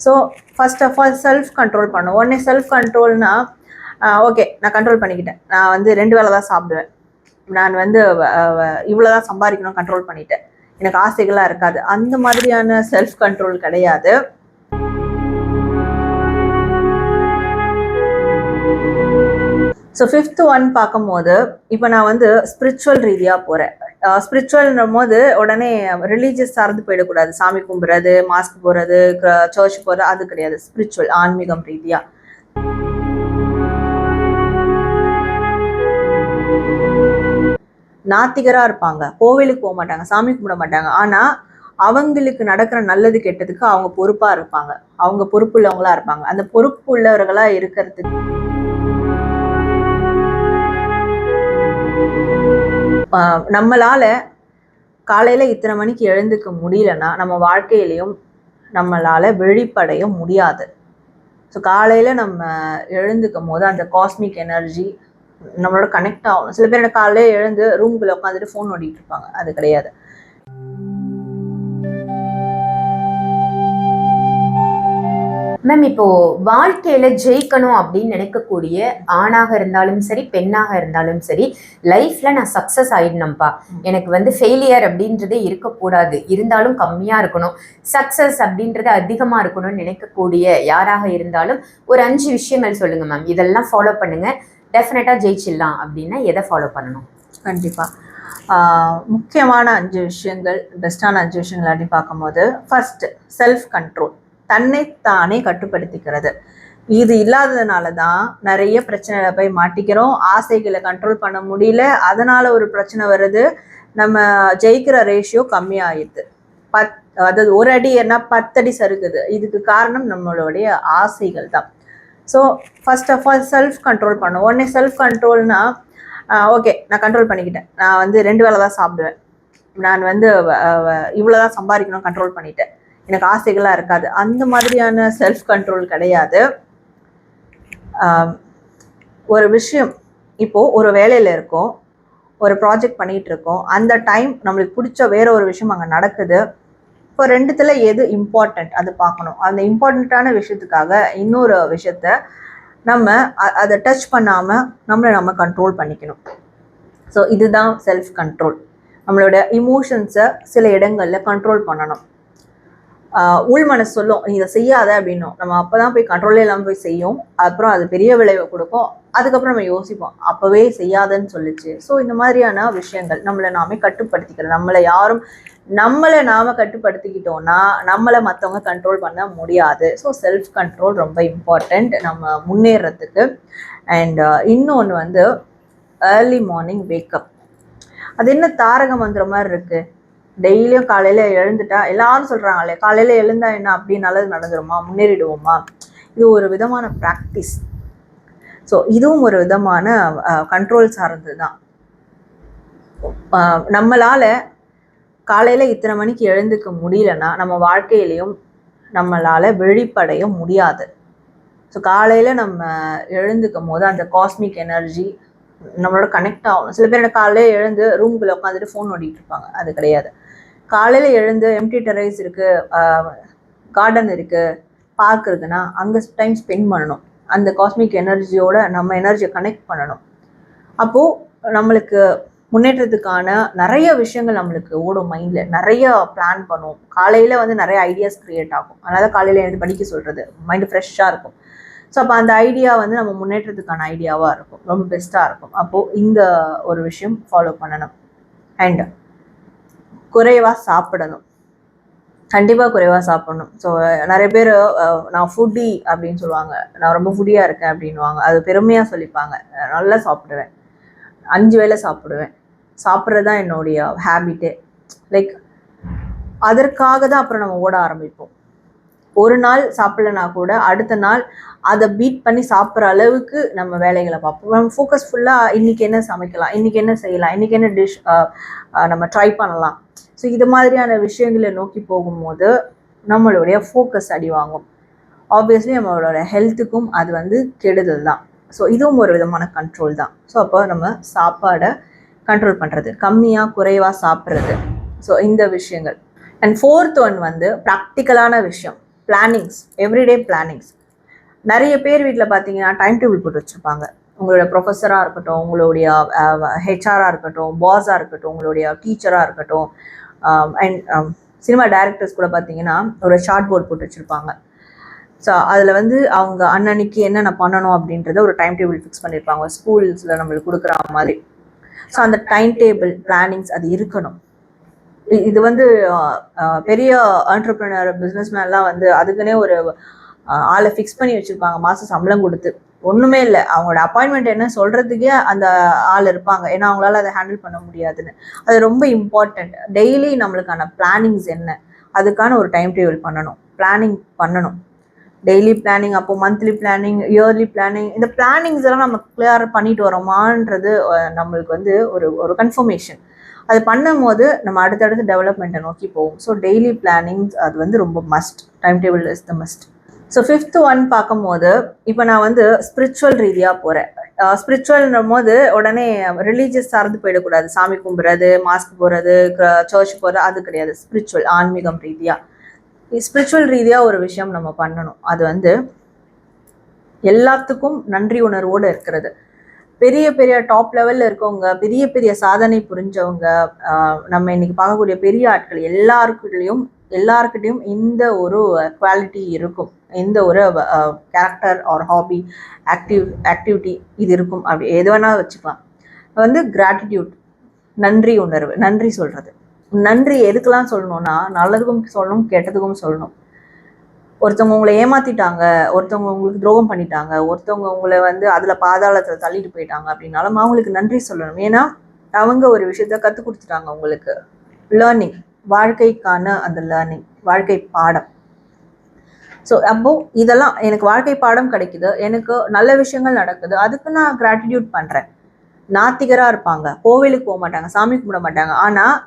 So first of all self control பண்ணும். உடனே self கண்ட்ரோல்னா ஓகே நான் கண்ட்ரோல் பண்ணிக்கிட்டேன், நான் வந்து 2 வேளை தான் சாப்பிடுவேன், நான் வந்து இவ்வளோதான் சம்பாதிக்கணும் கண்ட்ரோல் பண்ணிட்டேன், எனக்கு ஆசைகளாக இருக்காது, அந்த மாதிரியான செல்ஃப் கண்ட்ரோல் கிடையாது. ஸோ 5th ஒன் பார்க்கும்போது இப்போ நான் வந்து ஸ்பிரிச்சுவல் ரீதியாக போகிறேன். ஸ்பிரிச்சுவல்ன்ற போது உடனே ரிலீஜியஸ் சார்ந்து போயிடக்கூடாது. சாமி கும்பிட்றது, மாஸ்க் போகிறது, சர்ச் போகிறது, அது கிடையாது. ஸ்பிரிச்சுவல் ஆன்மீகம் ரீதியாக. நாத்திகராக இருப்பாங்க, கோவிலுக்கு போக மாட்டாங்க, சாமி கும்பிட மாட்டாங்க, ஆனால் அவங்களுக்கு நடக்கிற நல்லது கெட்டதுக்கு அவங்க பொறுப்பாக இருப்பாங்க, அவங்க பொறுப்பு உள்ளவங்களா இருப்பாங்க. அந்த பொறுப்பு உள்ளவர்களாக இருக்கிறதுக்கு நம்மளால காலையில இத்தனை மணிக்கு எழுந்துக்க முடியலன்னா நம்ம வாழ்க்கையிலையும் நம்மளால விழிப்படைய முடியாது. ஸோ காலையில நம்ம எழுந்துக்கும் போது அந்த காஸ்மிக் எனர்ஜி நம்மளோட கனெக்ட் ஆகணும். சில பேர் காலையில எழுந்து ரூம்குள்ள உட்காந்துட்டு ஃபோன் ஓடிட்டு இருப்பாங்க, அது கிடையாது. மேம், இப்போ வாழ்க்கையில ஜெயிக்கணும் அப்படின்னு நினைக்கக்கூடிய ஆணாக இருந்தாலும் சரி, பெண்ணாக இருந்தாலும் சரி, லைஃப்ல நான் சக்சஸ் ஆயிடணும்ப்பா, எனக்கு வந்து ஃபெயிலியர் அப்படின்றதே இருக்கக்கூடாது, இருந்தாலும் கம்மியா இருக்கணும், சக்சஸ் அப்படின்றது அதிகமா இருக்கணும்னு நினைக்கக்கூடிய யாராக இருந்தாலும் ஒரு 5 விஷயங்கள் சொல்லுங்க மேம், இதெல்லாம் ஃபாலோ பண்ணுங்க, டெஃபினட்டா ஜெயிச்சிடலாம் அப்படின்னா எதை ஃபாலோ பண்ணணும்? கண்டிப்பா முக்கியமான 5 விஷயங்கள், பெஸ்டான 5 விஷயங்கள் அப்படின்னு பார்க்கும்போது, ஃபர்ஸ்ட் செல்ஃப் கண்ட்ரோல், தன்னைத்தானே கட்டுப்படுத்திக்கிறது. இது இல்லாததுனால தான் நிறைய பிரச்சனையில போய் மாட்டிக்கிறோம். ஆசைகளை கண்ட்ரோல் பண்ண முடியல, அதனால ஒரு பிரச்சனை வருது, நம்ம ஜெயிக்கிற ரேஷியோ கம்மியாயிடுது. அதாவது ஒரு அடி என்ன 10 அடி சறுக்குது. இதுக்கு காரணம் நம்மளுடைய ஆசைகள் தான். So first of all self control பண்ணும். உடனே செல்ஃப் கண்ட்ரோல்னா ஓகே நான் கண்ட்ரோல் பண்ணிக்கிட்டேன், நான் வந்து 2 வேளை தான் சாப்பிடுவேன், நான் வந்து இவ்வளோதான் சம்பாதிக்கணும் கண்ட்ரோல் பண்ணிட்டேன், எனக்கு ஆசைகளாக இருக்காது, அந்த மாதிரியான செல்ஃப் கண்ட்ரோல் கிடையாது. ஒரு விஷயம், இப்போது ஒரு வேலையில் இருக்கோம், ஒரு ப்ராஜெக்ட் பண்ணிகிட்டு இருக்கோம், அந்த டைம் நம்மளுக்கு பிடிச்ச வேற ஒரு விஷயம் அங்கே நடக்குது. இப்போ 2த்துல எது இம்பார்ட்டண்ட் அது பார்க்கணும். அந்த இம்பார்ட்டண்ட்டான விஷயத்துக்காக இன்னொரு விஷயத்த நம்ம அதை டச் பண்ணாமல் நம்ம கண்ட்ரோல் பண்ணிக்கணும். ஸோ இதுதான் செல்ஃப் கண்ட்ரோல். நம்மளோட இமோஷன்ஸை சில இடங்களில் கண்ட்ரோல் பண்ணணும். உள் மனசு சொல்லும் நீ இதை செய்யாத அப்படின்னும், நம்ம அப்போ தான் போய் கண்ட்ரோலே இல்லாமல் போய் செய்யும், அப்புறம் அது பெரிய விளைவை கொடுக்கும், அதுக்கப்புறம் நம்ம யோசிப்போம் அப்போவே செய்யாதன்னு சொல்லிச்சு. ஸோ இந்த மாதிரியான விஷயங்கள் நம்மளை நாமே கட்டுப்படுத்திக்கிறோம். நம்மளை நாம கட்டுப்படுத்திக்கிட்டோம்னா நம்மளை மற்றவங்க கண்ட்ரோல் பண்ண முடியாது. ஸோ செல்ஃப் கண்ட்ரோல் ரொம்ப இம்பார்ட்டண்ட் நம்ம முன்னேறத்துக்கு. அண்ட் இன்னொன்று வந்து ஏர்லி மார்னிங் வேக்கப். அது என்ன தாரக மந்திர மாதிரி இருக்குது, டெய்லியும் காலையில் எழுந்துட்டா எல்லாரும் சொல்கிறாங்களே காலையில் எழுந்தா என்ன அப்படி நல்லது நடந்துருமா, முன்னேறிடுவோமா, இது ஒரு விதமான ப்ராக்டிஸ். ஸோ இதுவும் ஒரு விதமான கண்ட்ரோல் சார்ந்து தான். நம்மளால் காலையில் இத்தனை மணிக்கு எழுந்துக்க முடியலன்னா நம்ம வாழ்க்கையிலையும் நம்மளால் விழிப்படைய முடியாது. ஸோ காலையில் நம்ம எழுந்துக்கும் போது அந்த காஸ்மிக் எனர்ஜி நம்மளோட கனெக்ட் ஆகணும். சில பேர் காலையில் எழுந்து ரூம்குள்ளே உட்காந்துட்டு ஃபோன் ஓடிட்டு இருப்பாங்க, அது கிடையாது. காலையில் எழுந்து எம்டி டெரேஸ் இருக்குது, கார்டன் இருக்குது, பார்க் இருக்குன்னா அங்கே டைம் ஸ்பெண்ட் பண்ணணும். அந்த காஸ்மிக் எனர்ஜியோட நம்ம எனர்ஜியை கனெக்ட் பண்ணணும். அப்போது நம்மளுக்கு முன்னேற்றத்துக்கான நிறைய விஷயங்கள் நம்மளுக்கு ஓடும், மைண்டில் நிறைய பிளான் பண்ணுவோம். காலையில் வந்து நிறைய ஐடியாஸ் க்ரியேட் ஆகும், அதனால் காலையில் எழுந்து படிக்க சொல்கிறது, மைண்டு ஃப்ரெஷ்ஷாக இருக்கும். ஸோ அப்போ அந்த ஐடியா வந்து நம்ம முன்னேற்றத்துக்கான ஐடியாவாக இருக்கும், ரொம்ப பெஸ்ட்டாக இருக்கும். அப்போது இந்த ஒரு விஷயம் ஃபாலோ பண்ணணும். அண்ட் குறைவாக சாப்பிடணும், கண்டிப்பாக குறைவாக சாப்பிடணும். ஸோ நிறைய பேர் நான் ஃபுட்டி அப்படின்னு சொல்லுவாங்க, நான் ரொம்ப ஃபுட்டியாக இருக்கேன் அப்படின்வாங்க, அது பெருமையாக சொல்லிப்பாங்க. நல்லா சாப்பிடுவேன், 5 வேளை சாப்பிடுவேன், சாப்பிட்றது தான் என்னுடைய ஹேபிட்டே. லைக் அதற்காக தான் அப்புறம் நம்ம ஓட ஆரம்பிப்போம். ஒரு நாள் சாப்பிடலனா கூட அடுத்த நாள் அதை பீட் பண்ணி சாப்பிட்ற அளவுக்கு நம்ம வேலைகளை பார்ப்போம். நம்ம ஃபோக்கஸ் ஃபுல்லாக இன்றைக்கி என்ன சமைக்கலாம், இன்றைக்கி என்ன செய்யலாம், இன்றைக்கி என்ன டிஷ் நம்ம ட்ரை பண்ணலாம். ஸோ இது மாதிரியான விஷயங்களை நோக்கி போகும்போது நம்மளுடைய ஃபோக்கஸ் அடி வாங்கும். ஆப்வியஸ்லி நம்மளோட ஹெல்த்துக்கும் அது வந்து கெடுதல் தான். ஸோ இதுவும் ஒரு விதமான கண்ட்ரோல் தான். ஸோ அப்போ நம்ம சாப்பாடை கண்ட்ரோல் பண்ணுறது, கம்மியாக குறைவாக சாப்பிட்றது. ஸோ இந்த விஷயங்கள். அண்ட் 4th ஒன் வந்து ப்ராக்டிக்கலான விஷயம், பிளானிங்ஸ், எவ்ரிடே பிளானிங்ஸ். நிறைய பேர் வீட்டில் பார்த்தீங்கன்னா டைம் டேபிள் போட்டு வச்சுருப்பாங்க. உங்களுடைய ப்ரொஃபஸராக இருக்கட்டும், உங்களுடைய ஹெச்ஆராக இருக்கட்டும், பாஸாக இருக்கட்டும், உங்களுடைய டீச்சராக இருக்கட்டும், அண்ட் சினிமா டைரக்டர்ஸ் கூட பார்த்தீங்கன்னா ஒரு ஷார்ட் போர்ட் போட்டு வச்சுருப்பாங்க. ஸோ அதில் வந்து அவங்க அன்னன்னைக்கு என்னென்ன பண்ணணும் அப்படின்றத ஒரு டைம் டேபிள் ஃபிக்ஸ் பண்ணியிருப்பாங்க, ஸ்கூல்ஸில் நம்மளுக்கு கொடுக்குற மாதிரி. ஸோ அந்த டைம் டேபிள் பிளானிங்ஸ் அது இருக்கணும். இது வந்து பெரிய ஆண்டர்பிரினர் பிஸ்னஸ்மேன்லாம் வந்து அதுக்குன்னே ஒரு ஆளை ஃபிக்ஸ் பண்ணி வச்சுருப்பாங்க, மாதம் சம்பளம் கொடுத்து. ஒன்றுமே இல்லை, அவங்களோட அப்பாயின்மெண்ட் என்ன சொல்கிறதுக்கே அந்த ஆள் இருப்பாங்க, ஏன்னா அவங்களால அதை ஹேண்டில் பண்ண முடியாதுன்னு. அது ரொம்ப இம்பார்ட்டண்ட். டெய்லி நம்மளுக்கான பிளானிங்ஸ் என்ன, அதுக்கான ஒரு டைம் டேபிள் பண்ணணும், பிளானிங் பண்ணணும். டெய்லி பிளானிங், அப்போ மந்த்லி பிளானிங், இயர்லி பிளானிங். இந்த பிளானிங்ஸ் எல்லாம் நம்ம கிளியர் பண்ணிட்டு வரோமான்றது நம்மளுக்கு வந்து ஒரு கன்ஃபர்மேஷன். அது பண்ணும் போது நம்ம அடுத்தடுத்து டெவலப்மெண்ட்டை நோக்கி போவோம். ஸோ டெய்லி பிளானிங்ஸ் அது வந்து ரொம்ப must. Time table is the must. So 5th one பார்க்கும்போது, இப்போ நான் வந்து ஸ்பிரிச்சுவல் ரீதியாக போகிறேன். ஸ்பிரிச்சுவல்ன்ற போது உடனே ரிலீஜியஸ் சார்ந்து போயிடக்கூடாது. சாமி கும்பிட்றது, மாஸ்க் போகிறது, சர்ச் போகிறது, அது கிடையாது. ஸ்பிரிச்சுவல், ஆன்மீகம் ரீதியாக, ஸ்பிரிச்சுவல் ரீதியாக ஒரு விஷயம் நம்ம பண்ணணும். அது வந்து எல்லாத்துக்கும் நன்றி உணர்வோடு இருக்கிறது. பெரிய பெரிய டாப் லெவலில் இருக்கவங்க, பெரிய பெரிய சாதனை புரிஞ்சவங்க, நம்ம இன்னைக்கு பார்க்கக்கூடிய பெரிய ஆட்கள் எல்லாருக்கிட்டையும் இந்த ஒரு குவாலிட்டி இருக்கும், இந்த ஒரு கேரக்டர் ஆர் ஹாபி, ஆக்டிவிட்டி இது இருக்கும். அப்படி எது வேணால் வச்சுக்கலாம். வந்து கிராட்டிடியூட், நன்றி உணர்வு, நன்றி சொல்கிறது. நன்றி எதுக்கெல்லாம் சொல்லணும்னா, நல்லதுக்கும் சொல்லணும், கெட்டதுக்கும் சொல்லணும். ஒருத்தவங்க உங்களை ஏமாத்திட்டாங்க, ஒருத்தவங்க உங்களுக்கு துரோகம் பண்ணிட்டாங்க, ஒருத்தவங்க உங்களை வந்து அதில் பாதாளத்தில் தள்ளிட்டு போயிட்டாங்க அப்படின்னாலும் அவங்களுக்கு நன்றி சொல்லணும். ஏன்னா அவங்க ஒரு விஷயத்த கற்றுக் கொடுத்துட்டாங்க உங்களுக்கு. லேர்னிங், வாழ்க்கைக்கான அந்த லேர்னிங், வாழ்க்கை பாடம். ஸோ அப்போ இதெல்லாம் எனக்கு வாழ்க்கை பாடம் கிடைக்குது, எனக்கு நல்ல விஷயங்கள் நடக்குது, அதுக்கு நான் கிராட்டிடியூட் பண்ணுறேன். நாத்திகராக இருப்பாங்க, கோவிலுக்கு போக மாட்டாங்க, சாமி கும்பிட மாட்டாங்க, ஆனால்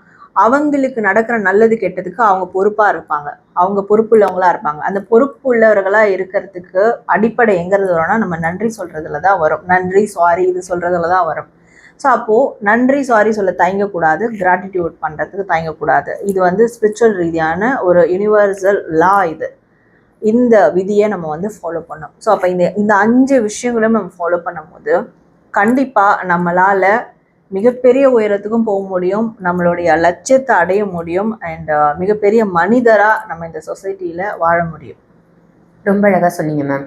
அவங்களுக்கு நடக்கிற நல்லது கெட்டதுக்கு அவங்க பொறுப்பாக இருப்பாங்க, அவங்க பொறுப்புள்ளவங்களா இருப்பாங்க. அந்த பொறுப்பு உள்ளவர்களாக இருக்கிறதுக்கு அடிப்படை எங்கிறது வரும்னா நம்ம நன்றி சொல்கிறதுல தான் வரும். நன்றி, சாரி இது சொல்கிறதுல தான் வரும். ஸோ அப்போது நன்றி, சாரி சொல்ல தயங்கக்கூடாது, கிராட்டிடியூட் பண்ணுறதுக்கு தயங்கக்கூடாது. இது வந்து ஸ்பிரிச்சுவல் ரீதியான ஒரு யூனிவர்சல் லா. இந்த விதியை நம்ம வந்து ஃபாலோ பண்ணோம். ஸோ அப்போ இந்த 5 விஷயங்களும் நம்ம ஃபாலோ பண்ணும் போது கண்டிப்பாக நம்மளால் மிகப்பெரிய உயரத்துக்கும் போக முடியும், நம்மளுடைய லட்சியத்தை அடைய முடியும், அண்ட் மிகப்பெரிய மனிதராக நம்ம இந்த சொசைட்டியில் வாழ முடியும். ரொம்ப அழகாக சொன்னீங்க மேம்.